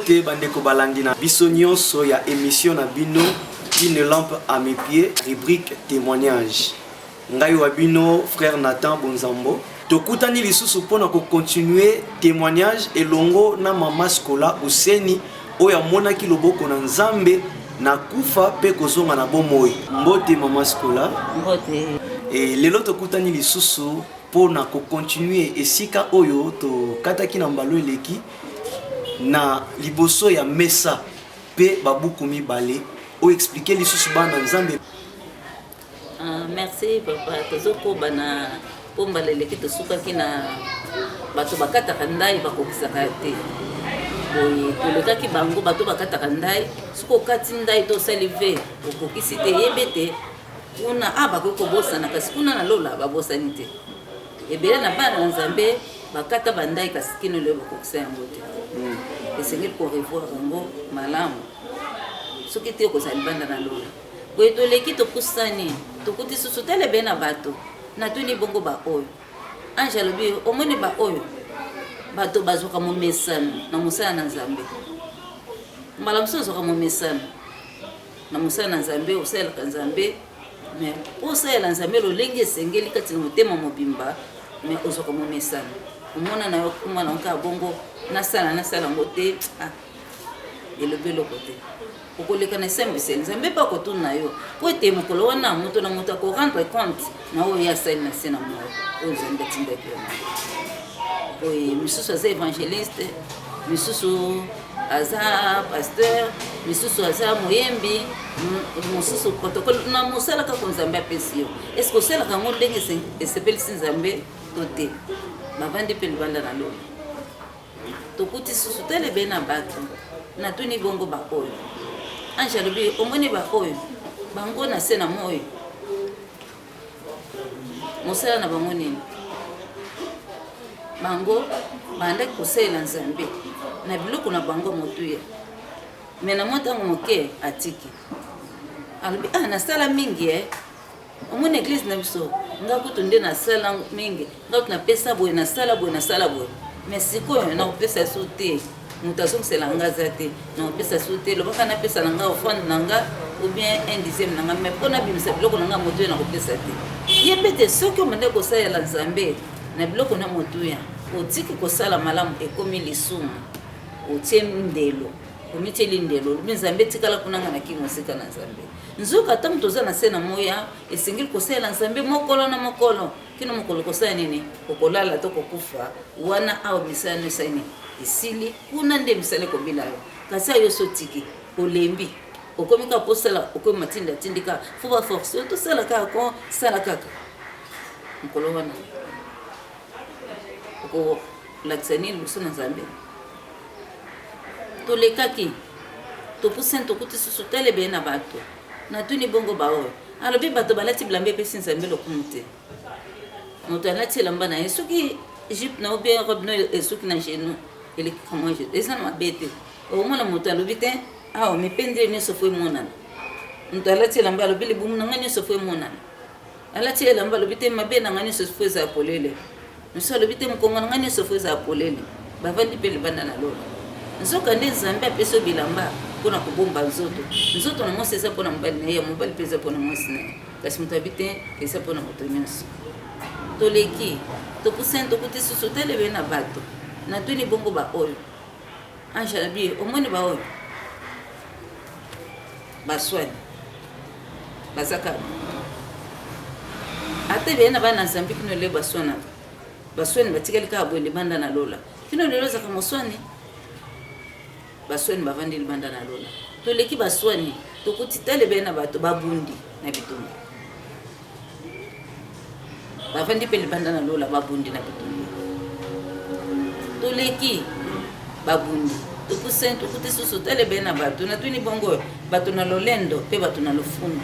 Mbote bandeko balandi na biso nyonso ya émission na bino Une lampe à mes pieds, rubrique témoignage. Ngai wabino frère Nathan Bonzambo. Tokutani lisusu pona ko continuer témoignage elongo na mama Skola Useni oya mona ki loboko na Nzambe na kufa pe kozonga na bomoi. Mbote mama Skola. Mbote. Et lelo tokutani lisusu pona ko continuer esika oyo to kataki na mbalo eleki na liboso ya mesa pe babuku mibale o expliquer lisusu bana Nzambe. Merci papa tozoko bana pomba leleki tosuka kina bato bakata kandai bakokisaka te. Boye tolekaki bango bato bakata kandai suko kati ndai to salive okokisi te yebete kuna abako bosana kasi kuna na lola babosani te. Ebele na bana Nzambe bakata bandai kasi kino le bakokisa yango te. Esengeli ko revoir bango malamu. Soki te ko salibanda na lola. Boye toleki tokusani tokuti susu tele bena bato na tuni bongo ba oyo Angelo bi omoni ba oyo bato bazoka mo mesana na musana na Nzambe mbala msozo ka mo mesana na musana na Nzambe osela ka Nzambe mais osela Nzambe lo lenge sengeli kati na motema mobimba mais ozoka mo mesana omona na yo kuma na nka bongo na sala ngote elobelo kote okoleka na sembise Nzambe pa kotuna yo po ete mokolo wana moto na moto ko rendre compte na oyo ya sala na sena mo oyo Nzambe tinda ke oyo misusu aza évangéliste misusu aza pasteur misusu aza moyembi misusu protocole na mosala ka Nzambe apesi yo est-ce que sala ka ngo ndenge esepeli Nzambe tote bavandi pe libanda na lolo tokuti susu tele bena bato na tuni bongo ba oyo Angelo bi omoni ba oyo bango na sena moyo mosala na bango nini bango bande kosela Nzambe na biloko na bango motuya me na motango moke atiki alobi na sala mingi omoni église na biso ngakutu nde na sala mingi ngakutu na pesa boye na sala boye mais sikoyo na kopesa so te muta sala ngaza te na kopesa so te lobaka na pesa nanga offrande nanga ou bien 1/10 nanga mais pona bimisa biloko nanga motuya na kopesa te yebete soki omande kosala Nzambe na biloko na motuya otiki kosala malamu ekomi lisumu otie ndelo omiteli ndelo Nzambe tikala kunanga na kimosika na Nzambe nzuka tamu toza na sena moya esengeli kosala Nzambe mokolo na mokolo kino mokolo kosala nini kokolala to kokufa wana awo misano sani isili kuna nde misale kobila yo kasi ayo sotiki olembi okomika posala okomi matinda tindika fuba force to sala kako sala kaka mokolo wana ko laksani lusuna Nzambe to lekaki to pusen to kuti susu tele bena bato na tuni bongo bawo alobi bato balati blambe pe Nzambe lokumute moto alati lamba na esuki Egypte na obia robe no esuki na genou ele comment je esa na bete o mona moto alobi te o me pendre ne so foi mona moto alati lamba alobi le bumu na ngani so foi mona alati lamba alobi te mabe na ngani so foi za polele nso alobi te mkongo na ngani so foi za polele bavandi pe libanda na lolo nzoka nde Nzambe apeso bilamba pona kobomba nzoto na mwasi eza pona mobali na ye mobali pe eza pona mwasi na ye kasi moto abite eza pona moto nyonso toleki tokusen tokuti susu tele be na bato na tuni bongo ba oyo Angelo bi omoni ba oyo baswani bazaka ate be na bana Nzambe kino le baswani batikali ka bwele banda na lola kino lelo zaka moswani baswani bavandi libanda na lola toleki baswani tokuti tele be na bato babundi na bitumba bavandi pe libanda na lola babundi na bitumba toleki babundi tokusen tokuti susu tele be na bato na tuni bongo bato na lolendo pe bato na lofundo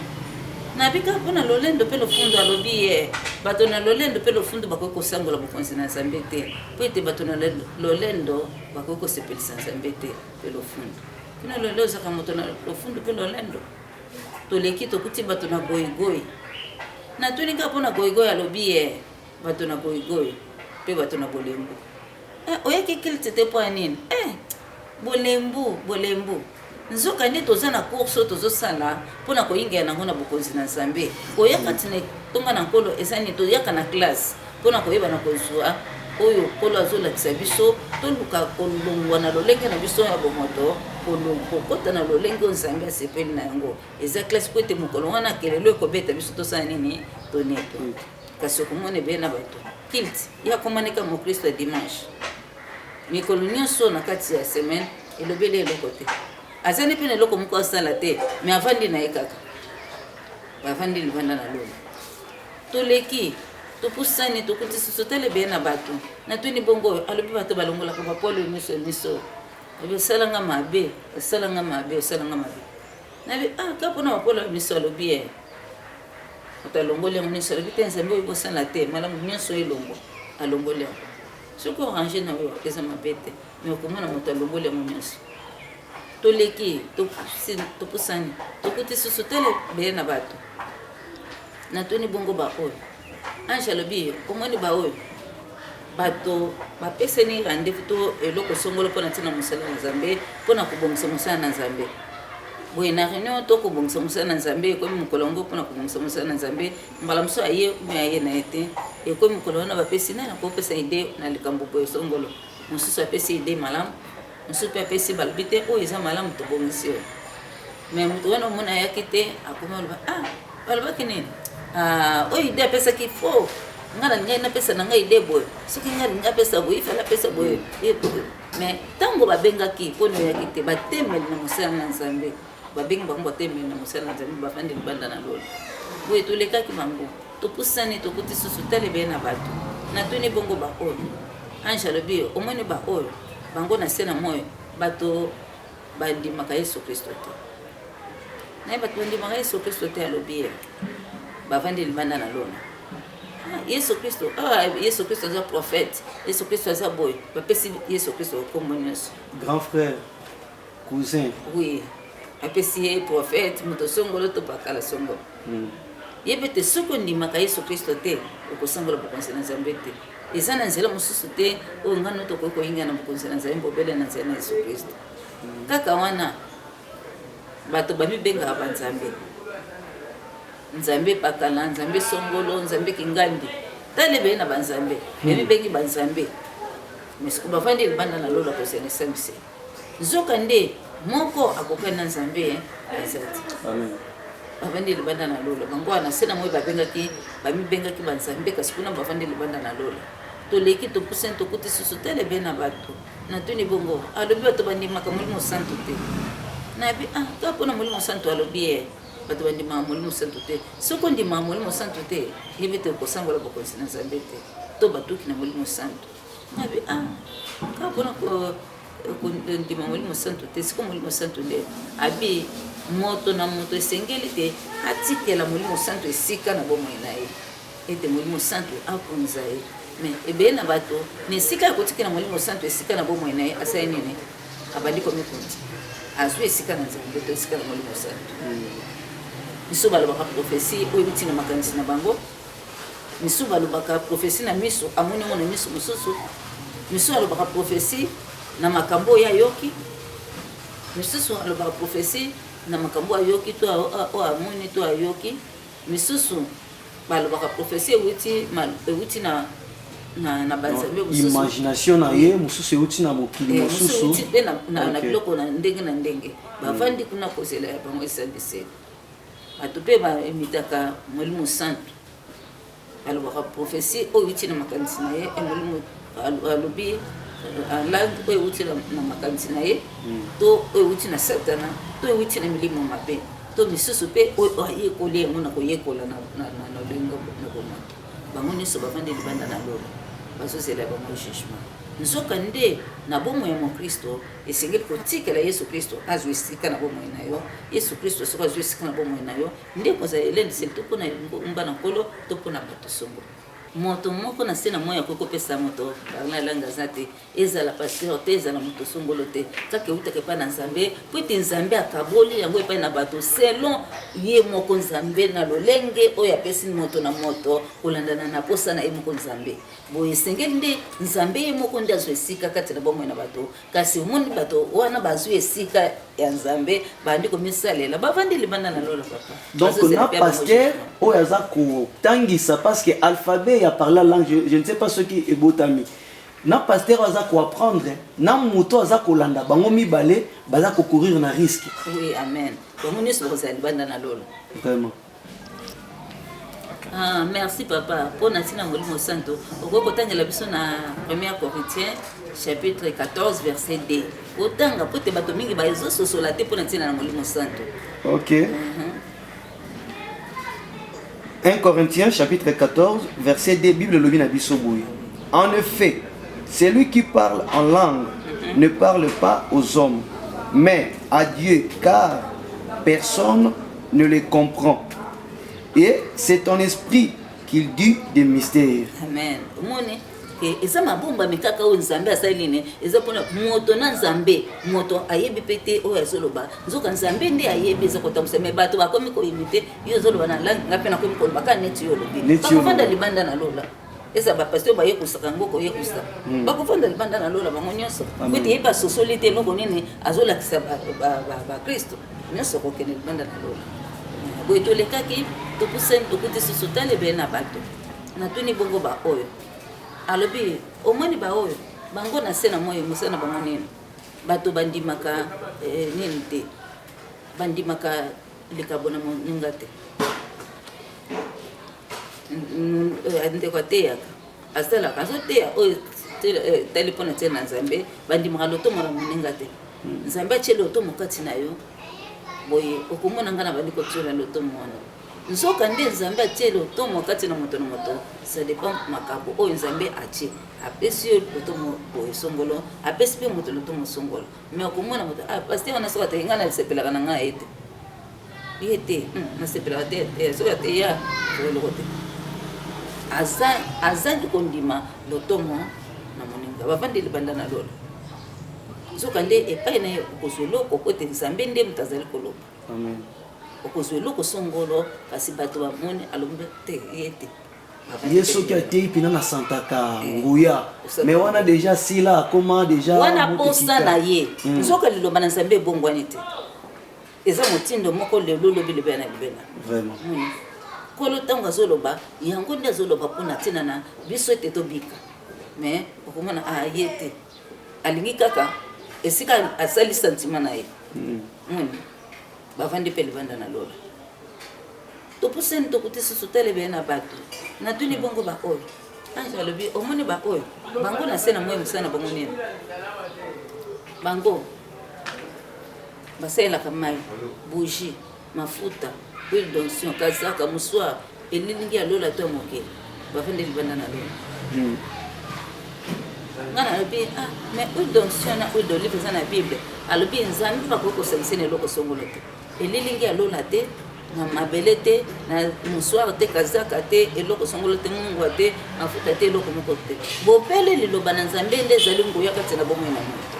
na bika pona lolendo pe lofundo alobi bato na lolendo pe lofundo bakoko sangola bokonzi na Nzambe te po ete bato na lolendo bakoko sepelisa Nzambe te pe lofundo kino lolo zaka moto na lofundo pe lolendo toleki tokuti bato na goigoi na tuni ka pona goigoi alobi bato na goigoi pe bato na bolembo oyaki kilite te po nini bolembu nzoka nde toza na course tozosala mpona koyinga nango na bokonzi na Nzambe koyaka tine tonga na nkolo ezani toyaka na classe mpona koyeba na kozwa oyo nkolo azolakisa biso toluka kolongwa na lolenge na biso ya bomoto kokota na lolenge oyo Nzambe asepeli na yango eza classe po ete mokolo wana kelelo ekobeta biso tosala nini toneto kasi okomona ebeye na bato kilt ya komaneka mokristo ya dimanche mikolo nyonso na kati ya semaine elobeli eloko te azali mpe na eloko moko asala te me avandi na ye kaka bavandi libanda na lolo toleki topusani tokutisi sotala ebeye na bato natuni bongo oyo alobi bato balongolaka bapolo miso esalanga mabe nabi ka mpona bapolo ya miso alobi ye moto alongoli yango nyonso alobi te Nzambe oyo bosala te malamu nyonso elongo alongoli yango soki orange na oyo eza mabe te me okomona moto alongoli yango nyonso toleki topusani tokutisi sotala ebeye na bato natuni bongo baoyo ange alobi omoni baoyo bato bapesani rendez-vous to eloko songolo mpona ntina mosala na Nzambe mpona kobongisa mosala na Nzambe boye na réunion to kobongisa mosala na Nzambe ekomi mokolo yango mpona kobongisa mosala na Nzambe mbala mosusu aye me aye na ye te ekomi mokolo wana bapesi nani akopesa ide na likambo boye songolo mosusu apesi ide malamu mosusu mpe apesi balobi te oyo eza malamu tobongisi oyo me moto wana omona ayaki te akomi aloba balobaki nini oyo ide apesaki fo nga na ngai napesa na ngai ide boye soki nga lingi apesa boye ifala apesa boye mais ntango babengaki mpona oyaki te batemeli na mosala na Nzambe babengi bango batemeli na mosala na Nzambe bafandi libanda na lolo boye tolekaki bango topusani tokuti susu tala ebeye na bato natuni bongo baoyo ange alobi omoni baoyo bango na se na moyo bato bandimaka Yesu Kristo te naye bato bandimaka Yesu Kristo te alobi ye bavandi libanda na lolo Yesu Kristo aza prophète Yesu Kristo aza boy bapesi Yesu Kristo kombo nyonso grand frère cousin oui apesi ye prophète moto songolo to bakala songolo yebe te soko ndimaka Yesu Kristo te okosongola bokonzi na Nzambe te eza na nzela mosusu te oyo ngano tokoki koyinga na bokonzi na Nzambe bobele na nzela na Yesu Kristo kaka wana bato bamibengaka banzambe Nzambe pakala Nzambe songolo Nzambe kingandi tale beye na banzambe bemibengi banzambe mesiku bavandi libanda na lolo kosenesa mise nzoka nde moko akokani na Nzambe azati amen bavandi libanda na lolo bango wana se na moyo bamibengaki banzambe kasi kuna bavandi libanda na lolo toleki topusani tokuti susu tale beye na bato natuni bongo alobi bato bandimaka molimo santo te nabi ka mpona molimo santo alobi ye bato bandimaka molimo santo te soki ondimaka molimo santo te yebe te okosangola bokonzi na Nzambe te to batuki na molimo santo nabi ka mpona kondima molimo santo te siko molimo santo nde abi moto na moto esengeli te atikela molimo santo esika na bomoi na ye ete molimo santo akonza ye me ebeye na bato na esika ya kotikela molimo santo esika na bomoi na ye asali nini abandi komikundi azwi esika na Nzambe to esika na molimo santo miso balobaka prophétie oyo euti na makanisi na bango miso balobaka prophétie na miso amoni ngo na miso mosusu miso alobaka prophétie na makambo oyo ayoki misusu alobaka prophétie na makambo ayoki to amoni to ayoki misusu balobaka prophétie euti na banzambe mosusu imagination na ye mosusu euti na mokili mosusu na biloko na ndenge na ndenge bavandi kuna kozela ya bango esandiseli bato mpe baimitaka molimo santo balobaka prophétie oyo euti na makanisi na ye molimo alobi langue oyo euti na makanisi na ye to oyo euti na satana to euti na milimo mabe to misusu mpe oyo ayekoli yango na koyekola na lolengo na bomoto bango nyonso bavandi libanda na lolo bazozela bango jugement nzoka nde na bomoi ya mokristo esengeli kotikela Yesu Kristo azwa esika na bomoi na yo Yesu Kristo soki azwa esika na bomoi na yo nde kozala elendiseli to mpona mba na nkolo to mpona bato songo moto moko na sena moya ko kopesa moto na langa zate ezala pasteur te ezala moto songolo te kaka utake pa na Nzambe puti Nzambe akaboli yango epai na bato selon ye moko Nzambe na lolenge oyo apesi moto na moto kolandana na posa na ye moko Nzambe boye sengeli nde Nzambe ye moko nde azo esika kati na bomoi na bato kasi omoni bato wana bazwi esika ya Nzambe bandi komisalela bavandi libanda na lola papa donc na pasteur oyo aza kotangisa parce que alphabet ya parler langue je ne sais pas ce qui est botami na pasteur aza ko apprendre na moto aza kolanda bango mibale baza ko courir na risque. Oui, amen. Comme nous sommes à libanda na lola vraiment. Ah, merci papa. Pour Natina Molimo Santo, au kotangela biso na 1 Corinthiens chapitre 14 verset 2. Otanga pote bato mingi ba ezo sosola te pour Natina Molimo Santo. OK. 1 Corinthiens chapitre 14 verset 2 Bible lobi na biso boye. En effet, celui qui parle en langue ne parle pas aux hommes, mais à Dieu, car personne ne les comprend. Et c'est ton esprit qu'il dit des mystères. Amen. Mone ke eza mabomba mikaka o Nzambe asaline eza pona moto na Nzambe moto ayebi pete o yazoloba nzoka Nzambe ndi ayebi eza kotamsa me bato bakomi ko imite yo zoloba na langue ngape na komi ko baka neti yo lobi bakofanda libanda na lola eza ba pasteur ba yekusaka ngoko yekusa bakofanda libanda na lola bango nyonso kwete yeba sosolite no konene azolakisa ba Kristo nyonso ko kene libanda na lola boye tolekaki topusen tokuti sosotale be na bato na tuni bongo ba oyo alobi omoni ba oyo bango na sena moyo musana bango nini bato bandimaka nini te bandimaka likabona moninga te ande kwa te yaka asala kaso te oyo telefone te na Nzambe bandimaka loto mora moninga te Nzambe achele loto mokati na yo boye okomona ngana bandi ko tsola loto mwana nzoka nde Nzambe achele loto mokati na moto ça dépend makabo oyo Nzambe achi apesi loto boye songolo apesi pe moto loto mosongolo mais okomona moto pasteur on a soka te ngana sepelaka na ngai ete yete na sepelaka te soka te ya lokote azali kondima loto mo na moninga bavandi libanda na lola nzoka nde epai na ye okozwelo kokote Nzambe nde mutazali koloba amen okozwelo kosongolo kasi bato bamoni alombe te yete yeso ki atei pina na santaka nguya mais wana déjà sila comment déjà wana posta na ye nzoka liloba na Nzambe ebongwani te eza motindo moko lelo lobi libena libena vraiment kolo tango azoloba yango nde azoloba mpona ntina na biso ete tobika mais okomona ayete alingi kaka esika asali sentiment na ye bavandi pe libanda na lola topuseni tokuti susu telebe na bato na tuni bongo ba oyo anje alobi omoni ba oyo bango na sena moyo musana bango nini bango basela kamai bougie mafuta huile d'onction kazaka muswa elilingi ya lola to moke bavandi libanda na lola ngana alobi mais huile d'onction na huile d'olive eza na Bible alobi Nzambe bakokosangisa na eloko songolo te elilingi ya lola te na mabele te na muswar te kazaka te eloko songolo te mungwa te mafuta te eloko moko te bopele liloba na Nzambe nde ezali nguya kati na bomoi na moto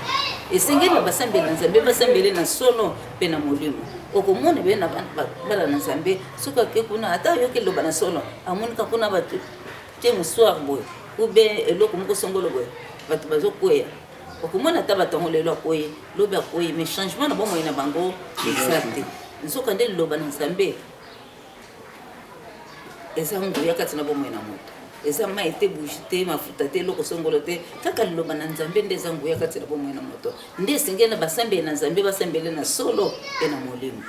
esengeli na basambeli na Nzambe basambeli na solo mpe na molimo okomona be na bala na Nzambe soki ake kuna ata yoki liloba na solo amonika kuna bato te muswar boye ube eloko moko songolo boye bato bazokweya okomona ata batongo lelo akoye lobi akoye mais changement na bomoi na bango eza te nzoka nde liloba na Nzambe eza nguya kati na bomoi na moto eza mai te bougie te mafuta te eloko songolo te kaka liloba na Nzambe nde eza nguya kati na bomoi na moto nde esengeli na basambeli na Nzambe basambeli na solo mpe na molimo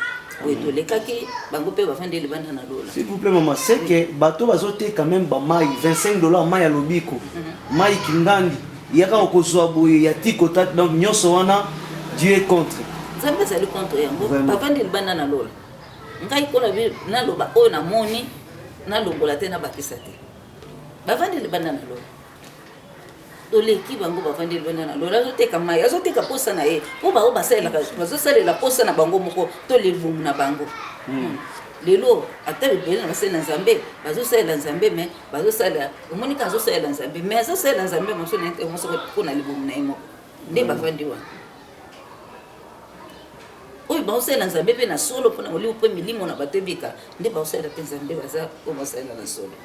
boye tolekaki bango mpe bafandi libanda na lola. S'il vous plaît maman, c'est que bato bazote quand même ba mai $25 mai ya lobiko mai kingandi yaka okozwa boye ya tikota donc nyonso wana Dieu est contre. Nzambe ezali contre yango bavandi libanda na lola ngai kola naloba oyo namoni nalongola te nabakisa te bavandi libanda na lola toleki bango bavandi libanda na lola azoteka mai azoteka posa na ye mpo bao basalelaka bazosalela posa na bango moko to lebumu na bango lelo ata bibele na basala nzambe bazosala nzambe mais bazosala omoni ka azosala nzambe mais azosala nzambe moso na ete moso ko na libomu na emo nde bafandi wa oyo bazosala nzambe pe na solo pona oli pe milimo na batebika nde bazosala pe nzambe baza ko basala na solo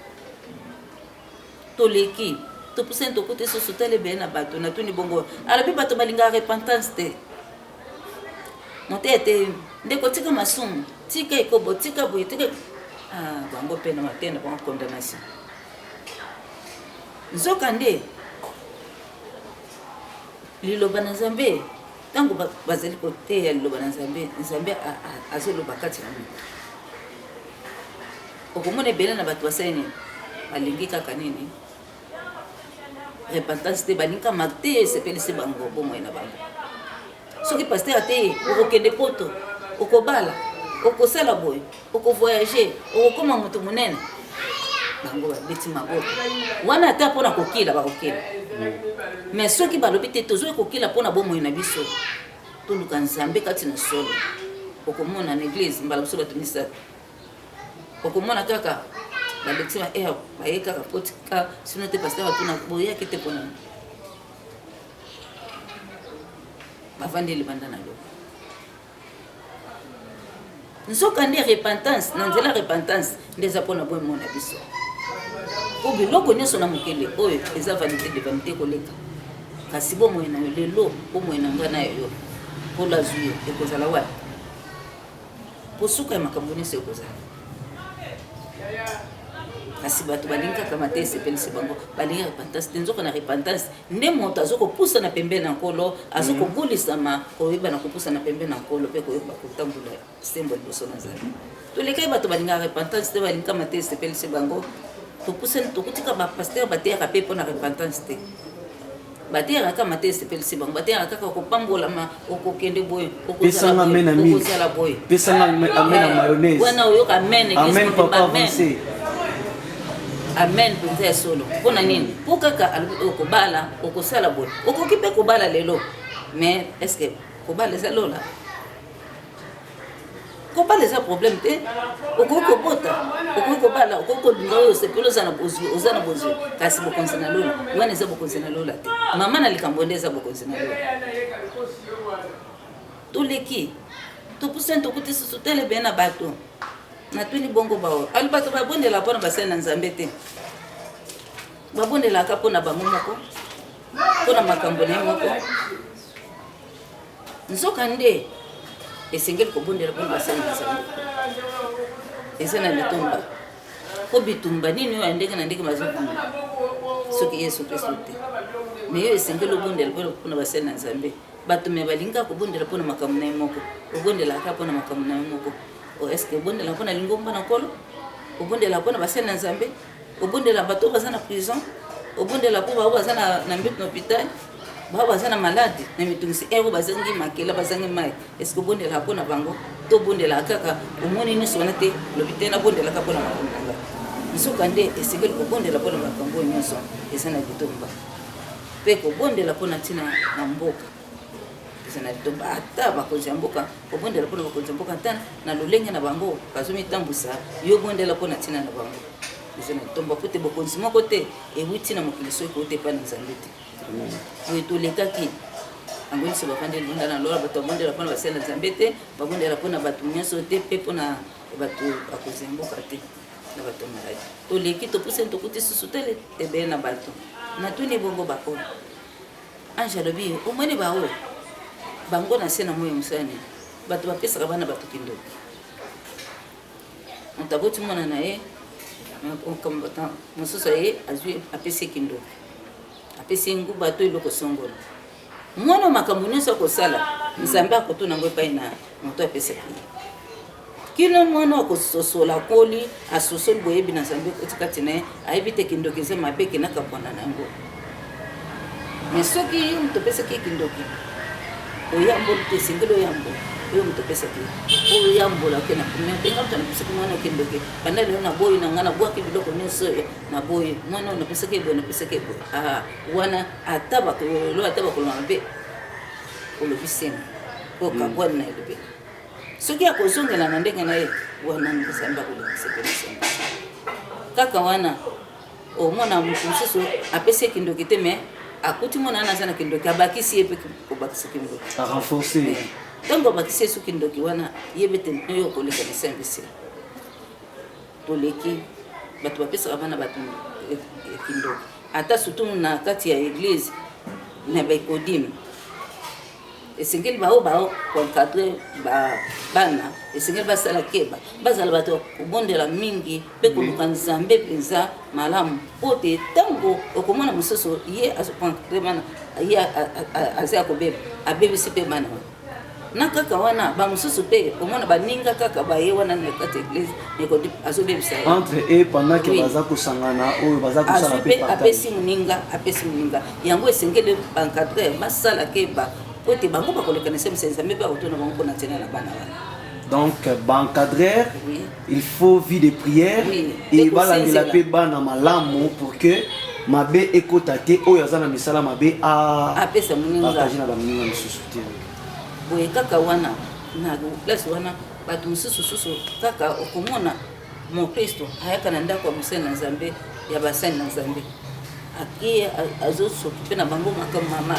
toleki topusani tokote soso tala ebele na bato na tuni bongo alabi bato balingaka repentance te mote ete ndeko tika masumu tika ekobo tika boye tika bango mpe na matenda bango condamnation nzoka nde liloba na nzambe ntango bazali koteya liloba na nzambe nzambe azoloba kati na moto okomona ebele na bato basali balingi kaka nini repentance te balingi kama te esepelisi bango bomoi na bango soki paster ate okokende poto okobala okosala boye okovoyage okokoma moto monene bango babeti maboko wana ata mpona kokila bakokila mais soki balobi te tozwi kokila mpona bomoi na biso toluka nzambe kati na solo okomona na eglise mbala biso bato misato okomona kaka balektima baye kaka potika sino te paster batuna boyaki te mpona bavandi libanda na loko nzoka nde repentance na nzela repentance nde eza mpona bomo na biso po biloko nyonso na mokili oyo eza vanité de vanité koleka kasi bomoi na yo lelo bomoi na ngai na yo mpolo azwi yo ekozala wapi po suka ya makambo nyonso ekozala kasi bato balingi kaka mate esepelisi bango balingi repentance te nzoka na repentance nde moto azokopusa na pembeni na nkolo azokobulisama koyeba na kopusa na pembeni na nkolo mpe koyeba kotambola sembo liboso na nzambe tolekai bato balingaka repentance te balingi kama te esepelisi bango topusani tokutika bapaster bateyaka mpe mpo na repentance te bateyaka kama te esepelisi bango bateyaka kaka kopambolama okokende boye okozala boye pesanga amen na mayonnaise wana oyoka amen amen papa avancé amen mpenza ya solo mpona nini mpo kaka okobala okosala boye okoki mpe kobala lelo mais est ce que kobala eza lola kobala eza problème te okoki kobota okoki kobala okoki kolinga oyo osepeli oza na bozwi kasi bokonzi na lola wana eza bokonzi na lola te mama na likambo nde eza bokonzi na lola toleki topusani tokuti susu tele beye na bato natuni bongo bao ali bato babondela mpona basali na nzambe te babondelaka mpona bango moko mpona makambo na ye moko nzoka nde esengeli kobondela mpona basali na nzambe eza na bitumba po bitumba nini oyo ya ndenge na ndenge bazobunda soki yesu kristo te me yo esengeli obondela mpona basali na nzambe bato me balingaka kobondela mpona makambo na ye moko obondelaka mpona makambo na ye moko est-ce que obondela mpona lingomba na nkolo obondela mpona basali na nzambe obondela bato baza na prison obondela mpo bao baza na mbeto na hôpital bao baza na malade na mitungisi ero bazangi makela bazangi mai est-ce que obondela mpona bango to obondela kaka omoni nyonso wana te lobi te nabondelaka mpona makambo na ngai nzoka nde esengeli kobondela mpona makambo oyo nyonso eza na bitumba mpe kobondela mpona ntina na mboka na bitumba ata bakonzi ya mboka kobondela mpona bakonzi ya mboka ata na lolenge na bango bazomitambusa yo bondela mpona ntina na bango eza na bitumba po te bokonzi moko te ewuti na mokili soki ote epai na nzambe te boye tolekaki yango nyonso bafandi libanda na lola bato babondela mpona basali na nzambe te babondela mpona bato nyonso te mpe mpona bato bakonzi ya mboka te na bato maladi toleki topusani tokuti susu tele ebele na bato natuni bongo baoyo ange alobi omoni baoyo bango na se na moyo mosani bato bapesaka bana bato kindoki moto aboti mwana na ye mosusu ye azwi apesi kindoki apesi nguba to eloko songola mwana makambo nyonso akosala nzambe akotuna yango epai na moto apesaki ye kino mwana akososola koli asosoli boyebi na nzambe otikati na ye ayebi te kindoki eza mabe kenaka mpona na yango mais soki moto apesaki kindoki oyambola te esengeli oyambola oyo moto apesaki oyambola ke na premiere mpenga moto anapesaki mwana kindoki banda lelo naboyi na ngai nabwaki biloko nyonso oyo naboyi mwana oyo napesaki eboye napesaki eboye wana ata bakolo ata bakoloma mabe olobi senga po kabwani na elobi soki akozongela na ndenge na ye wana nzambe akolekisa kaka wana omona mutu mosusu apesi kindoki te me akuti mona ana aza na kindoki abakisi ye mpe kobakisa kindoki renforcer ntango abakisi ye su kindoki wana ye mpe te oyo okolekanisa mbisi toleki bato bapesaka bana bato kindoki ata surtout na kati ya église na baekodime esengeli bao koencadre bana esengeli basala keba bazala bato kobondela mingi mpe koluka nzambe mpenza malamu po te ntango okomona mosusu ye azoencadre bana ye aza ya kobeba abebisi mpe bana na kaka wana bamosusu mpe omona baninga kaka baye wana na kati église azobebisa entre e pendant que baza kosangana oyo baza kosala mpe apesi moninga yango esengeli baencadre basala keba po te bango bakolekanisa nzambe mpe akotuna bango mpona ntina na bana wana donc baencadreur il faut vie de prière et balandela mpe bana malamu pour que mabe ekota te oyo aza na misala mabe apesa moningapartage na bamoninga mosusu te boye kaka wana na place wana bato mosusu kaka okomona mokristo ayaka na ndako ya mosali na nzambe ya basali na nzambe aki azosoki mpe na bango makambo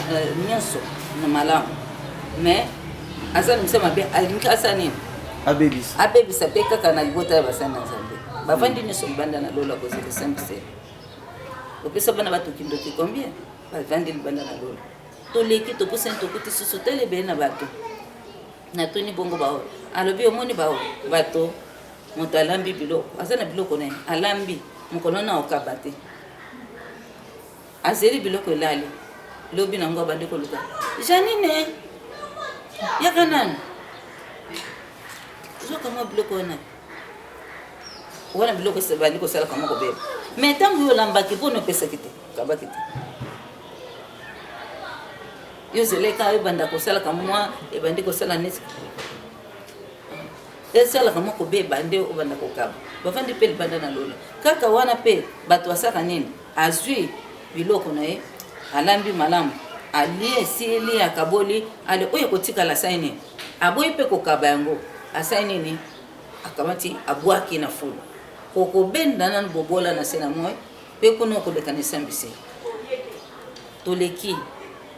nyonso na malamu mais aza na misa mabe alingi asa nini abebisa mpe kaka na libota ya basali na nzambe bavandi nyonso libanda na lola kozelisa mbiseli opesa bana bato kindoki combien bavandi libanda na lola toleki topusani tokuti susu telebele na bato natuni bongo bao alobi omoni bao bato moto alambi biloko aza na biloko na ye alambi mokolo na okaba te azeli biloko elali lobi nango abandi koluka janine yaka nani zokamwa biloko wana biloko bandi kosalaka moko beba me ntango yo olambaki mpo nopesaki te okabaki te yo zeleka ebanda kosalaka mwa ebandi kosala neti esalaka moko beba nde obanda kokaba bavandi mpe libanda na lola kaka wana mpe bato basaka nini azwi biloko na ye alambi malamu alie esili akaboli ale oyo kotikala sai nini aboyi mpe kokaba yango asai nini akamati abwaki na fulu kokobenda nanu bobola na se na moi mpe kuna okolekanisa mbisi toleki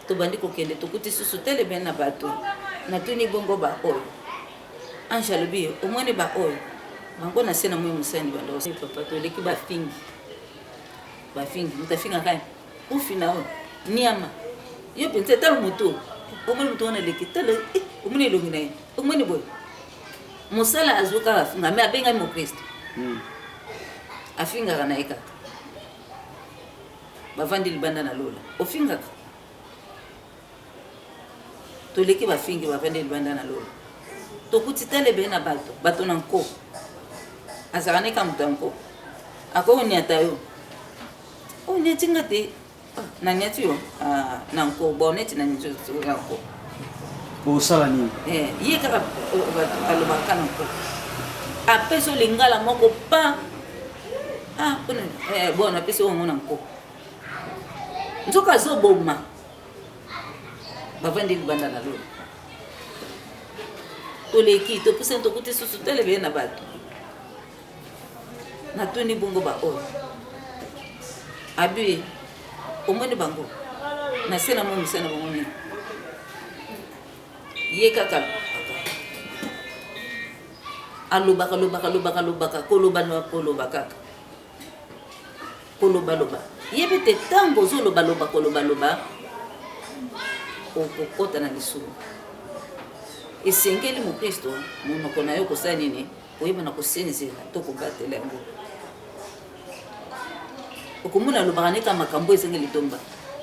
tobandi kokende tokuti susu telebele na bato natuni bongo baoyo ange alobi omoni baoyo bango na se na moi mosani bando papa toleki bafingi mutafinga kani ufina oyo niama yo mpenza tala moto omoni moto wana leki tala omoni elongi na ye omoni boye mosala azoka afinga me abengami mokristo afingaka na ye kaka bavandi libanda na lola ofingaka toleki bafingi bavandi libanda na lola tokuti telebele na bato na nko azalaka neka moto ya nko akoniata yo oyo netinga te na niati yo na nko bo neti na niati ya nko osala nini ye kaka alobaka na nko apesi olingala moko pa bon apesi oyo na nko nzoka azoboma bavandi libanda na lola toleki topusani tokuti susu telebele na bato natuni bongo baoyo abi omoni bango na se na mo misana bango nini ye kaka alobaka koloba kaka kolobaloba ye mpe te ntango ozolobaloba okokota na lisumu esengeli mokristo monoko na yo kosala nini oyeba na kosenzela to kobatela yango okomona alobaka neka makambo esengeli tomba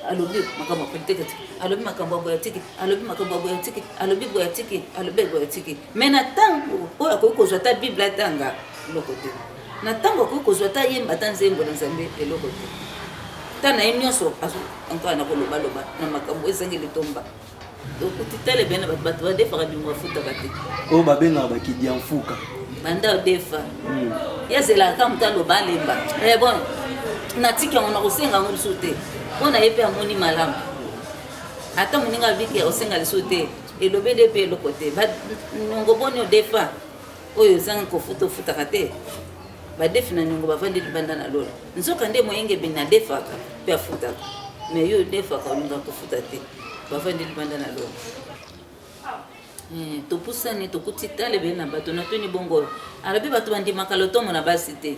alobi makambo ya politike alobi makambo ya boyatiki alobi makambo ya boyatiki alobi boyatiki alobi boyatiki me na ntango oyo akoki kozwa ta bible atanga eloko te na ntango akoki kozwa ta yemba ta nzembo na nzambe eloko te ta na ye nyonso encore na kolobaloba na makambo esengeli tomba okuti telebele na bato badefaka bimo bafutaka te oyo babengaka bakidi ya mfuka banda odefa yazelaka moto aloba alemba bon natiki yango na kosenga yango lisu te mpo na ye mpe amoni malamu ata moninga abiki osenga lisu te elobede mpe eloko te nongo boni odefa oyo zanga kofuta kate ba defina ningo bavandi libanda na lola nzoka nde moyenge bina defaka pe afuta mais yo defaka olinga kofuta te bavandi libanda na lola topusani tokutitale bena bato na toni bongo alobi bato bandimaka lotomo na basi te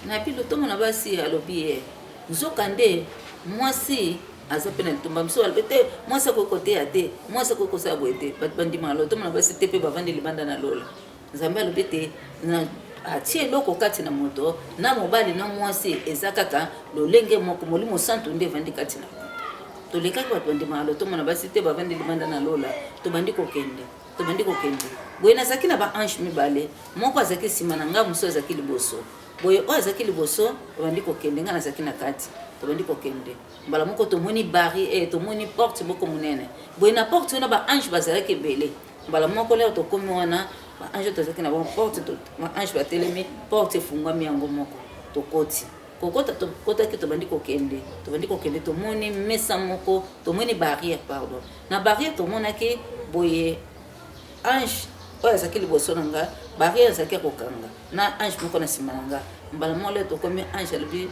na pi lotomo na basi alobi nzoka nde mwasi aza pe na litumba miso alobi te mwasi akokote ya te mwasi akokosa boye te bato bandimaka lotomo na basi te pe bavandi libanda na lola nzambe alobi te atie eloko kati na moto na mobali na mwasi eza kaka lolenge moko molimo santu nde evandi kati na moto tolekaki bato bandimaka lotomo na basi te bavandi libanda na lola tobandi kokende boye nazalaki na baange mibale moko azalaki nsima na ngai mosusu azalaki liboso boye oyo azalaki liboso tobandi kokende ngai nazalaki na kati tobandi kokende mbala moko tomoni bari tomoni porte moko monene boye na porte wana baange bazalaki ebele mbala moko leo tokomi wana baange tozalaki na porte baange batelemi porte efungwami yango moko tokoti kokota tokotaki tobandi kokende tomoni mesa moko tomoni barrière pardon na barrière tomonaki boye ange oyo azalaki liboso na nga barrière azalaki kokanga na ange moko na nsima na nga mbala moko leo tokomi ange alobi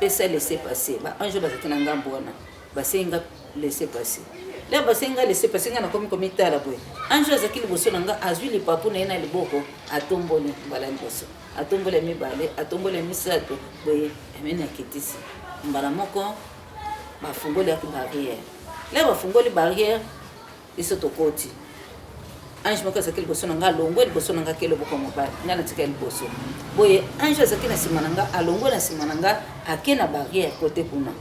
pesa laisser passer baange oyo bazalaki na ngambo wana basenga laisser passer leo basenga laisser passer nga nakomi komitala boye ange oyo azalaki liboso na nga azwi lipapu na ye na liboko atomboli mbala liboso atomboli ya mibale atomboli ya misato boye ameni akitisi mbala moko bafungoli yaki barrière leo bafungoli barrière biso tokoti ange moko azalaki liboso na nga alongwe liboso na nga ke loboko mobali nga natika liboso boye ange azalaki na nsima na nga alongwe na nsima na nga ake na barrière kote kuna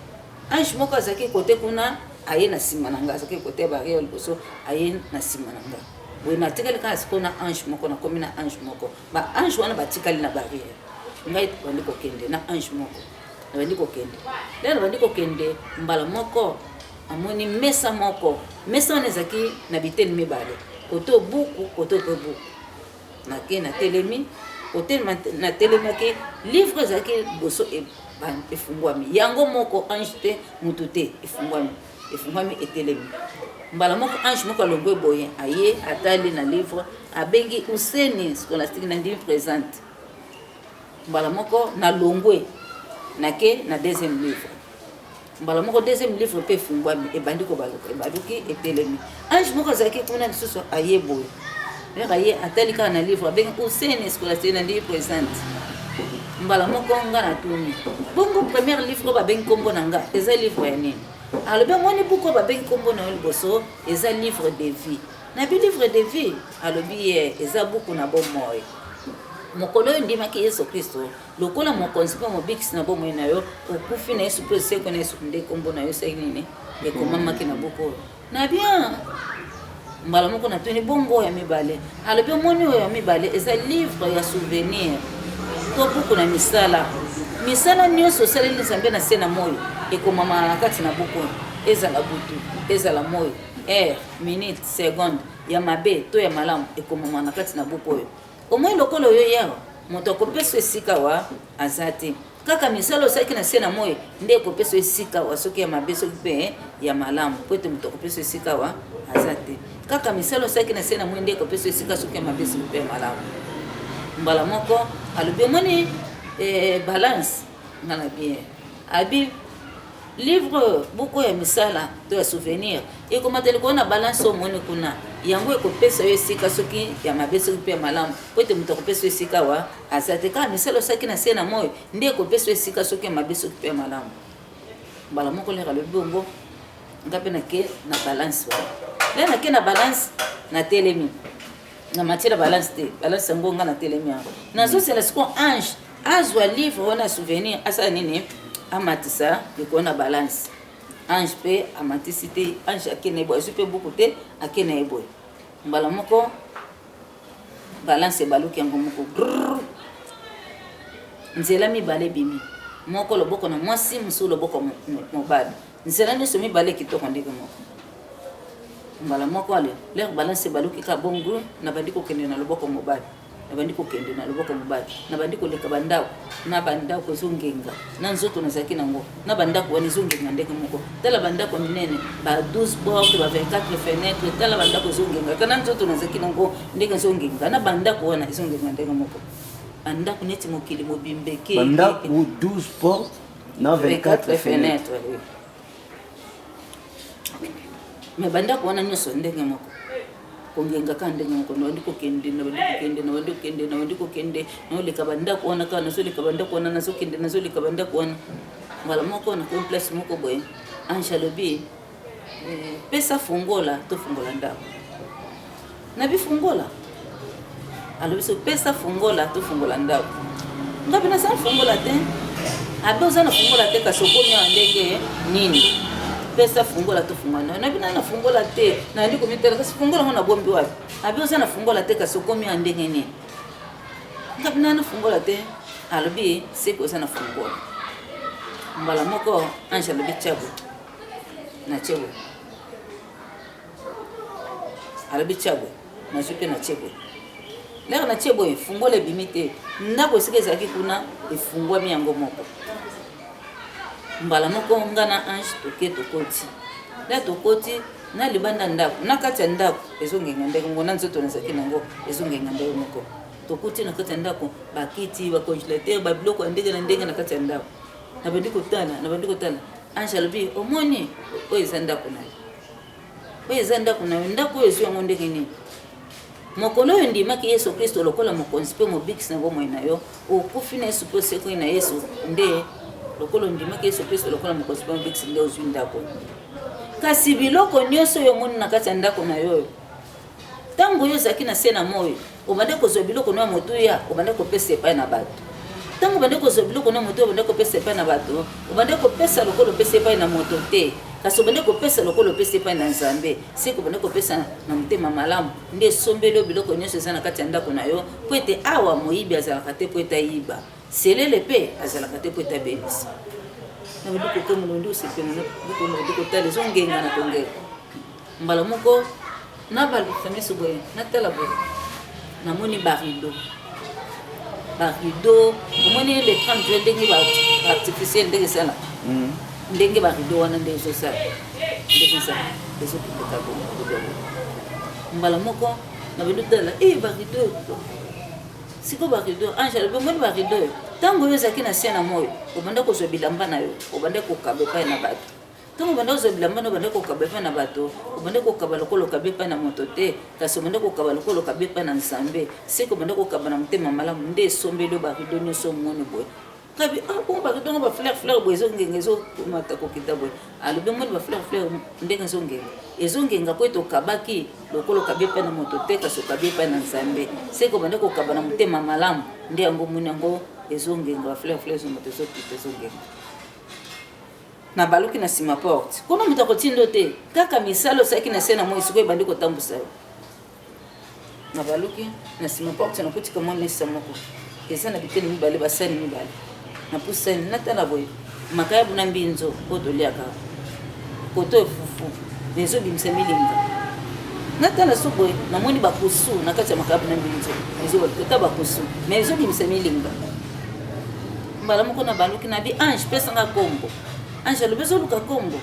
ange moko azalaki kote kuna aye na nsima na nga azalaki kote ya barrière liboso aye na nsima na nga boye natikali kaka sikoyo na ange moko nakomi na ange moko baange wana batikali na barrière ngai bandi kokende na ange moko nabandi kokende lelo nabandi kokende mbala moko amoni mesa moko mesa wana ezalaki na biteni mibale kote buku kote pe buku nake na telemi kote na telemaki livre ezalaki liboso efungwami yango moko ange te mutu te efungwami etelemi mbala moko ange moko alongwe boye aye atali na livre abengi useni scolastique na ndimi présente mbala moko na longwe nake na deuxième livre mbala moko deuxième livre pe efungwami ebandi kobaluka ebaluki etelemi ange moko azalaki kuna lisusu aye boye leka ye atali kaka na livre abengi useni scolastique na ndimi présente mbala moko nga na tuni bongo première livre oyo babengi nkombo na nga eza livre ya nini alobi amoni buku oyo babengi nkombo na yo liboso eza livre de vie na bi livre de vie alobi ye eza buku na bomoi mokolo oyo ndimaki yesu kristo lokola mokonzi mpe mobikisi na bomoi na yo okufi na yesu mpe oseko na yesu nde nkombo na yo seki nini ekomamaki na buku oyo na bien mbala moko na tuni bongo oyo ya mibale alobi omoni oyo ya mibale eza livre ya souvenir to buku na misala nyonso osaleli nzambe na se na moyo ekomama na kati na buku ezala butu ezala moyo heure minute seconde ya mabe to ya malamu ekomama na kati na buku oyo omoi lokola oyo yawa moto akopesa esika wa aza te kaka misala osalaki na se na moyo nde ekopesa esika wa soki ya mabe soki mpe ya malamu po ete moto akopesa esika wa aza te kaka misala osalaki na se na moyo nde ekopesa esika soki ya mabe soki mpe ya malamu mbala moko alobi omoni balance nga na bien abi livre buku ya misala to ya souvenir ekomata likolo na balance omoni kuna yango ekopesa yo esika soki ya mabe soki mpe ya malamu po ete moto akopesa yo esika wa aza te kaka misala osaki na se na moyo nde ekopesa yo esika soki ya mabe soki mpe ya malamu mbala moko leka alobi bongo nga mpe nake na balance wana le nake na balance na telemi na matière balance te balance yango nga na telemi yango nazosela sikoyo ange azwa livre wana souvenir asala nini amatisa likolo na balance ange mpe amatisi te ange ake na ye boye azwi mpe buku te ake na ye boye mbala moko balance ebaluki yango moko nzela mibale bimi moko loboko na mwasi mosusu loboko mobali nzela nyonso mibale kitoko ndenge moko mbala moko ale lere balance ebaluki ka bongo na bandi kokende na loboko mobali nabandi kokende na loboko mobali nabandi koleka bandako na bandako ezongenga na nzoto nazalaki nango na bandako wana ezongenga ndenge moko tala bandako minene ba 12 porte ba 24 fenêtre tala bandako ezongenga kana nzoto nazalaki nango ndenge ezongenga na bandako wana ezongenga ndenge moko bandako neti mokili mobimbeke bandako 12 porte na 24 fenêtre mais bandako wana nyonso ndenge moko kongenga ka ndenge moko nabandi kokende noleka bandako wana kana nazoleka bandako wana nazokende nazoleka bandako wana wala moko na kwa place moko boye Ange alobi pesa fungola to fungola ndako nabi fungola alobi so pesa fungola to fungola ndako ngapi na sa fungola te abeoza na fungola te kasokomi ndenge nini pesa fungola to fungola nabi na fungola te na ndiko mitela kasi fungola ngona bombi wapi abeoza na fungola te kasokomi ndenge nini ngapi na fungola te alobi seko za na fungola mbala moko Ange alobi chabo na chebo alobi chabo na jupe na chebo lero na chebo fungola bimite ndako sikeza kuna ifungwa yango moko mbala moko ngana Ange toke tokoti la tokoti na libanda ndako na kati ya ndako ezongenga ndenge ngona nzoto nazaki nango ezongenga ndenge moko tokoti na kati ya ndako bakiti ba congélateur ba biloko ndenge na ndenge na kati ya ndako na bandi kotala Ange alobi omoni oyo eza ndako na ndako ezo yango ndenge nini mokolo oyo ndimaki Yesu Kristo lokola mokonzi mpe mobikisi na bomoi na yo okufi na Yesu mpe sekoi na Yesu nde lokolo ndimaki Yesu Kristo lokola mokonzi mpe mobikisi nde ozwi ndako kasi biloko nyonso oyo omoni na kati ya ndako na yo ntango oyo ozalaki na se na moi obande kozwa biloko na motuya obande kopesa epai na bato ntango obande kozwa biloko na motuya obande kopesa epai na bato obande kopesa lokolo opesa epai na moto te kasi obande kopesa lokolo opesa epai na Nzambe siko obande kopesa na motema malamu nde esombeli biloko nyonso eza na kati ya ndako na yo po ete awa moyibi azalaka te po ete ayiba selele mpe azalaka te po ete abebisa na biloko komolo ndi osepena biloko tala ezongenga na tongela mbala moko na balifamiso boye natala boye namoni barido omoni le 30 juin ndenge artificiel ndenge sala ndenge barido wana nde ezosala ndenge sala ezokiteka bongo mbala moko na bilutala barido siko barido Ange alobi omoni barido ntango oyo ezalaki na se na moi obanda kozwa bilamba na yo obanda kokaba epai na bato ntango obanda kozwa bilamba na yo obanda kokaba epai na bato obanda kokaba lokolo okabe epai na moto te kasi obanda kokaba lokolo okabe epai na Nzambe siko obanda kokaba na motema malamu nde esombeli barido nyonso omoni boye kabi bon barido ngo ba fleur boye ezongenga ezomata kokita boye alobi omoni ba fleur ndenge ezongenga po ete okabaki lokolo okabe epai na moto te kasi okabe epai na Nzambe siko obanda kokaba na motema malamu nde yango omoni yango ezongenga ba fleur ezomata ezokita ezongenga na baluki na sima porte kuna moto akotindo te kaka misalo osaki na se na moi sikoyo ebandi kotambusa yo na baluki na sima porte nakotika mwa mesa moko eza na biteni mibale basani mibale na pusani natala boye makayabu na mbinzo oyo toliaka koto efufu ezobimisa milinga natala so boye namoni bakusu na kati ya makayabu na mbinzo ezokota bakusu me ezobimisa milinga mbala moko na baluki na bi Ange pesanga kombo Ange alobi ezoluka kombo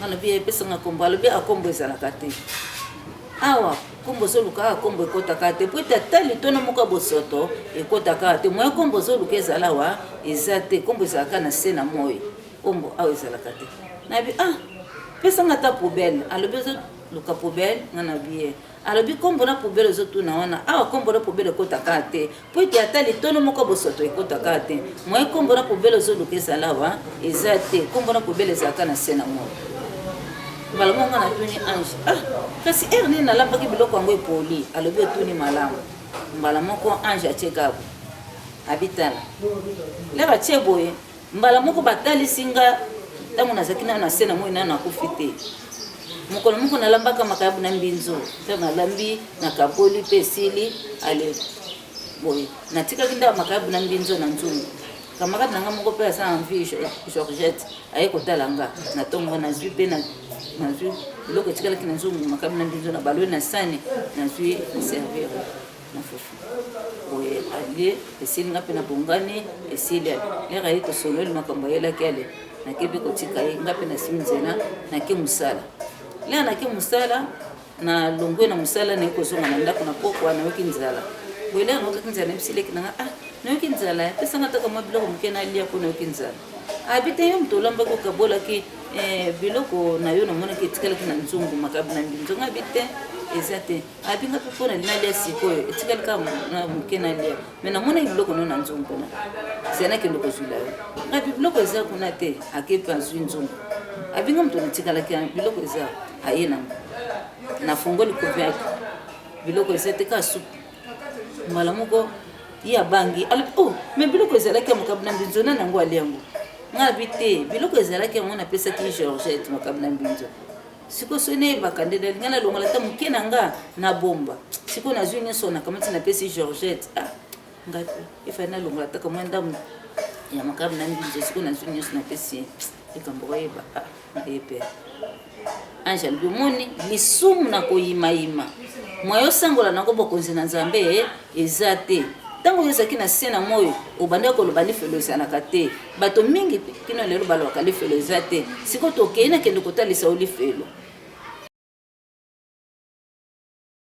alobi epesanga kombo alobi akombo ezalaka te awa kombo ezoluka kombo ekotaka te po ete ata litona moko ya bosoto ekotaka te moya kombo ezoluka ezala awa eza te kombo ezalaka na se na moi kombo awa ezalaka te nabi pesanga ata poubele alobi ezoluka poubele nga na biye alobi kombo na poubele ezotuna wana awa kombo na poubele ekotaka te po ete ata litona moko ya bosoto ekotaka te moya kombo na poubele ezoluka ezala awa eza te kombo na poubele ezalaka na se na moi mbala monga na tuni Ange kasi nini nalambaki biloko yango epoli alobi otuni malamu mbala moko Ange atie gabo abitala lero atie boye mbala moko batalisi nga ntango nazalaki nayo na se na moi nano nakufi te mokolo moko nalambaka makayabu na mbinzo ntango nalambi nakaboli mpe esili ale boye natikaki ndaka makayabu na mbinzo na nzungu kamarade nanga moko mpe asa envie Georgette aye kotala nga natonga nazwi mpe nazwi biloko etikalaki na nzungu makayabu na mbinzo na balwe na sane nazwi servir na fufu boye alie esili nga mpe na bongani esili lera ye tosololi makambo ayelaki ale nakebi kotika ye nga mpe nasimi nzela nake mosala lea nake mosala na longwe na mosala naye kozonga na ndako na pokwa nayoki nzala boye lea naokaki nzala nayebisileki nanga nayoki nzala pesanga taka mwa biloko moke nalia mpo nayoki nzala abite yo moto olambaki okabolaki biloko na yo namonaki etikalaki na nzungu makabi na mbinzonga abite eza te abinga mpe mpona linalia sikoyo etikali kaka na moke nalia me namonaki biloko no na nzungu mpona zanakende kozwila yo ngabi biloko eza kuna te akepe azwi nzungu abinga moto natikalaki biloko eza aye nango nafungoli kopi yaki biloko eza te ka supu mbala moko ye abangi me biloko ezalaki ya mokabi na mbinzo na nango ali yango ngabi te biloko ezalaki yango napesaki Georgette mokabi na mbinzo siko so neyebaka nde nalinga nalongola ta moke na nga na bomba siko nazwi nyonso nakamati napesi Georgette ngapi efai nalongola taka mwa ndamu ya mokabi na mbinzo siko nazwi nyonso napesi ye ekambo koyeba epe Angel Biomoni lisumu na koyimayima mwayo sangola nango bokonzi na Nzambe eza te tango ezaki na sena moyo obanda koloba lifelo ezalaka te bato mingi kino lelo balobaka lifelo eza te siko tokei na kende kotalisa olifelo